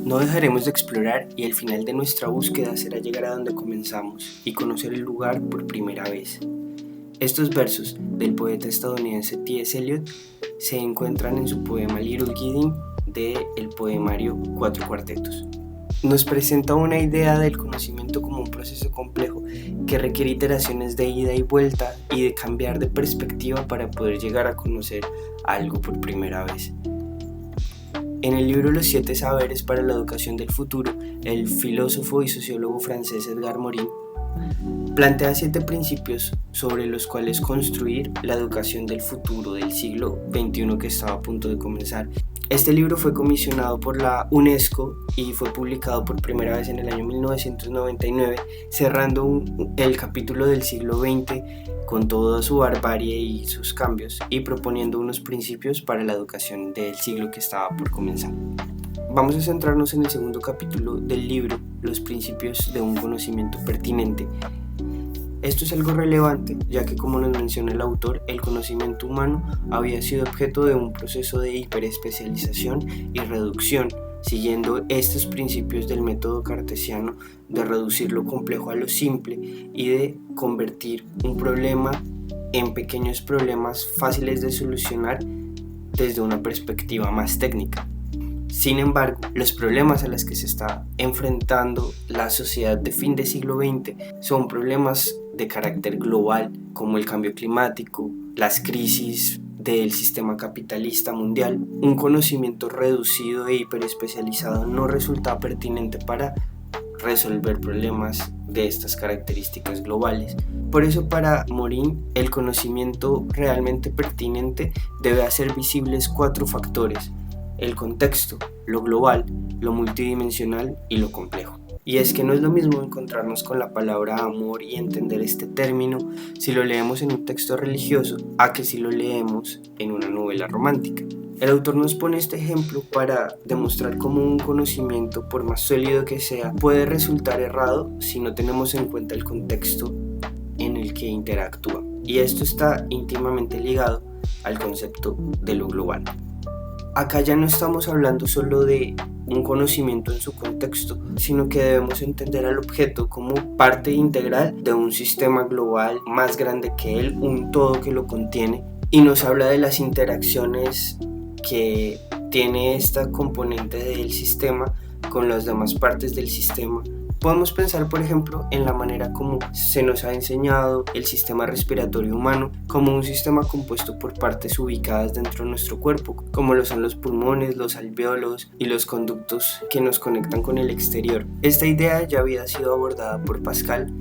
No dejaremos de explorar y el final de nuestra búsqueda será llegar a donde comenzamos y conocer el lugar por primera vez. Estos versos del poeta estadounidense T.S. Eliot se encuentran en su poema Little Gidding del poemario Cuatro Cuartetos. Nos presenta una idea del conocimiento como un proceso complejo que requiere iteraciones de ida y vuelta y de cambiar de perspectiva para poder llegar a conocer algo por primera vez. En el libro Los 7 saberes para la educación del futuro, el filósofo y sociólogo francés Edgar Morin plantea 7 principios sobre los cuales construir la educación del futuro del siglo XXI que estaba a punto de comenzar. Este libro fue comisionado por la UNESCO y fue publicado por primera vez en el año 1999, cerrando el capítulo del siglo XX con toda su barbarie y sus cambios y proponiendo unos principios para la educación del siglo que estaba por comenzar. Vamos a centrarnos en el segundo capítulo del libro, los principios de un conocimiento pertinente. Esto es algo relevante, ya que como nos menciona el autor, el conocimiento humano había sido objeto de un proceso de hiperespecialización y reducción, siguiendo estos principios del método cartesiano de reducir lo complejo a lo simple y de convertir un problema en pequeños problemas fáciles de solucionar desde una perspectiva más técnica. Sin embargo, los problemas a los que se está enfrentando la sociedad de fin de siglo XX son problemas de carácter global, como el cambio climático, las crisis del sistema capitalista mundial. Un conocimiento reducido e hiperespecializado no resulta pertinente para resolver problemas de estas características globales. Por eso, para Morin, el conocimiento realmente pertinente debe hacer visibles 4 factores: el contexto, lo global, lo multidimensional y lo complejo. Y es que no es lo mismo encontrarnos con la palabra amor y entender este término si lo leemos en un texto religioso a que si lo leemos en una novela romántica. El autor nos pone este ejemplo para demostrar cómo un conocimiento, por más sólido que sea, puede resultar errado si no tenemos en cuenta el contexto en el que interactúa. Y esto está íntimamente ligado al concepto de lo global. Acá ya no estamos hablando solo de un conocimiento en su contexto, sino que debemos entender al objeto como parte integral de un sistema global más grande que él, un todo que lo contiene, y nos habla de las interacciones que tiene esta componente del sistema con las demás partes del sistema. Podemos pensar, por ejemplo, en la manera como se nos ha enseñado el sistema respiratorio humano como un sistema compuesto por partes ubicadas dentro de nuestro cuerpo, como lo son los pulmones, los alvéolos y los conductos que nos conectan con el exterior. Esta idea ya había sido abordada por Pascal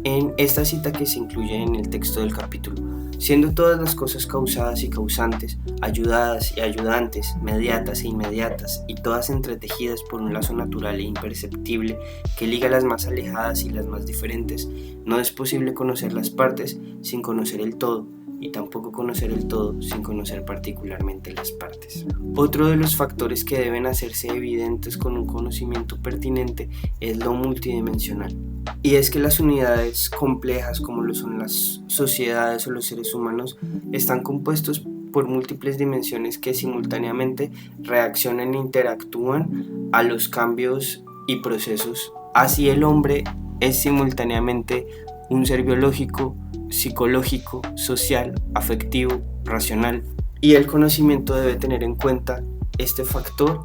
en esta cita que se incluye en el texto del capítulo. Siendo todas las cosas causadas y causantes, ayudadas y ayudantes, mediatas e inmediatas, y todas entretejidas por un lazo natural e imperceptible que liga las más alejadas y las más diferentes, no es posible conocer las partes sin conocer el todo, y tampoco conocer el todo sin conocer particularmente las partes. Otro de los factores que deben hacerse evidentes con un conocimiento pertinente es lo multidimensional. Y es que las unidades complejas, como lo son las sociedades o los seres humanos, están compuestos por múltiples dimensiones que simultáneamente reaccionan e interactúan a los cambios y procesos. Así el hombre es simultáneamente un ser biológico, psicológico, social, afectivo, racional, y el conocimiento debe tener en cuenta este factor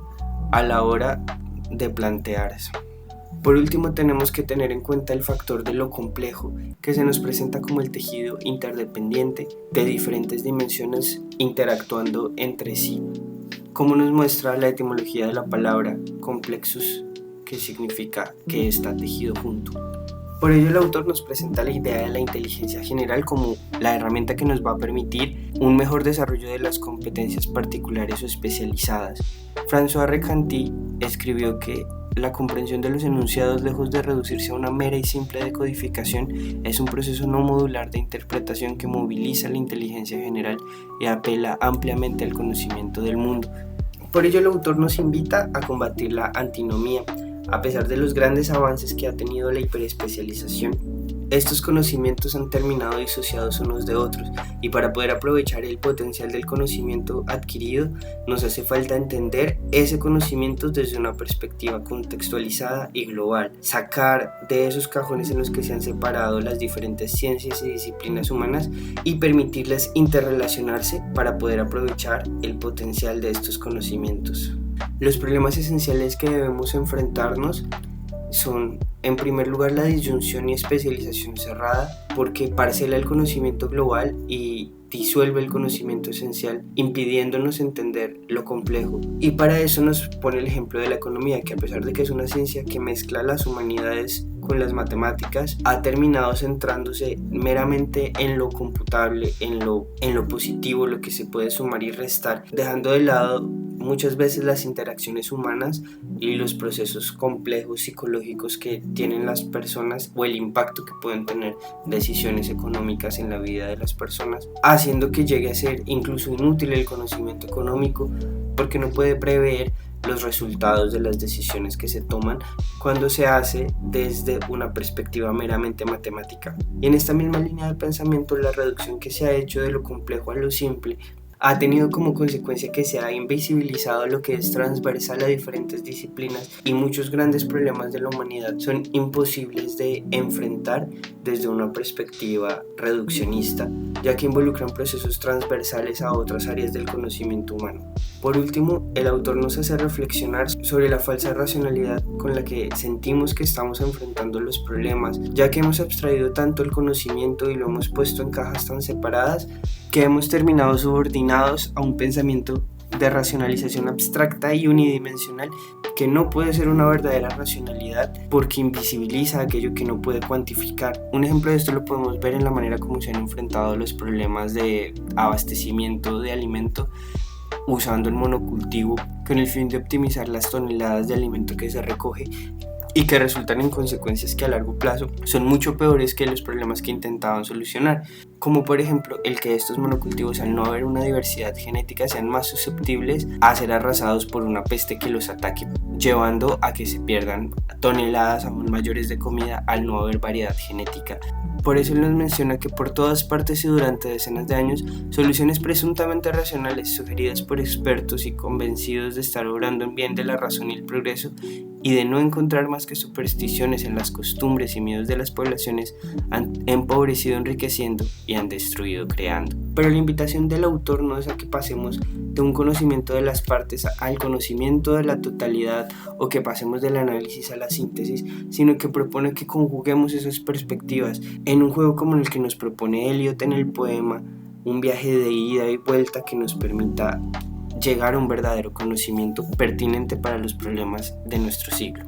a la hora de plantearse. Por último, tenemos que tener en cuenta el factor de lo complejo, que se nos presenta como el tejido interdependiente de diferentes dimensiones interactuando entre sí, como nos muestra la etimología de la palabra complexus, que significa que está tejido junto. Por ello, el autor nos presenta la idea de la inteligencia general como la herramienta que nos va a permitir un mejor desarrollo de las competencias particulares o especializadas. François Recanati escribió que la comprensión de los enunciados, lejos de reducirse a una mera y simple decodificación, es un proceso no modular de interpretación que moviliza la inteligencia general y apela ampliamente al conocimiento del mundo. Por ello, el autor nos invita a combatir la antinomía. A pesar de los grandes avances que ha tenido la hiperespecialización, estos conocimientos han terminado disociados unos de otros, y para poder aprovechar el potencial del conocimiento adquirido nos hace falta entender ese conocimiento desde una perspectiva contextualizada y global, sacar de esos cajones en los que se han separado las diferentes ciencias y disciplinas humanas y permitirles interrelacionarse para poder aprovechar el potencial de estos conocimientos. Los problemas esenciales que debemos enfrentarnos son, en primer lugar, la disyunción y especialización cerrada, porque parcela el conocimiento global y disuelve el conocimiento esencial, impidiéndonos entender lo complejo. Y para eso nos pone el ejemplo de la economía, que a pesar de que es una ciencia que mezcla las humanidades con las matemáticas, ha terminado centrándose meramente en lo computable, en lo positivo, lo que se puede sumar y restar, dejando de lado muchas veces las interacciones humanas y los procesos complejos psicológicos que tienen las personas o el impacto que pueden tener decisiones económicas en la vida de las personas, haciendo que llegue a ser incluso inútil el conocimiento económico porque no puede prever los resultados de las decisiones que se toman cuando se hace desde una perspectiva meramente matemática. Y en esta misma línea de pensamiento, la reducción que se ha hecho de lo complejo a lo simple ha tenido como consecuencia que se ha invisibilizado lo que es transversal a diferentes disciplinas, y muchos grandes problemas de la humanidad son imposibles de enfrentar desde una perspectiva reduccionista, ya que involucran procesos transversales a otras áreas del conocimiento humano. Por último, el autor nos hace reflexionar sobre la falsa racionalidad con la que sentimos que estamos enfrentando los problemas, ya que hemos abstraído tanto el conocimiento y lo hemos puesto en cajas tan separadas que hemos terminado subordinados a un pensamiento de racionalización abstracta y unidimensional que no puede ser una verdadera racionalidad porque invisibiliza aquello que no puede cuantificar. Un ejemplo de esto lo podemos ver en la manera como se han enfrentado los problemas de abastecimiento de alimento usando el monocultivo con el fin de optimizar las toneladas de alimento que se recoge, y que resultan en consecuencias que a largo plazo son mucho peores que los problemas que intentaban solucionar, como por ejemplo el que estos monocultivos, al no haber una diversidad genética, sean más susceptibles a ser arrasados por una peste que los ataque, llevando a que se pierdan toneladas aún mayores de comida al no haber variedad genética. Por eso él nos menciona que por todas partes y durante decenas de años, soluciones presuntamente racionales sugeridas por expertos y convencidos de estar obrando en bien de la razón y el progreso, y de no encontrar más que supersticiones en las costumbres y miedos de las poblaciones, han empobrecido enriqueciendo y han destruido creando. Pero la invitación del autor no es a que pasemos de un conocimiento de las partes al conocimiento de la totalidad, o que pasemos del análisis a la síntesis, sino que propone que conjuguemos esas perspectivas en un juego como el que nos propone Eliot en el poema, un viaje de ida y vuelta que nos permita llegar a un verdadero conocimiento pertinente para los problemas de nuestro siglo.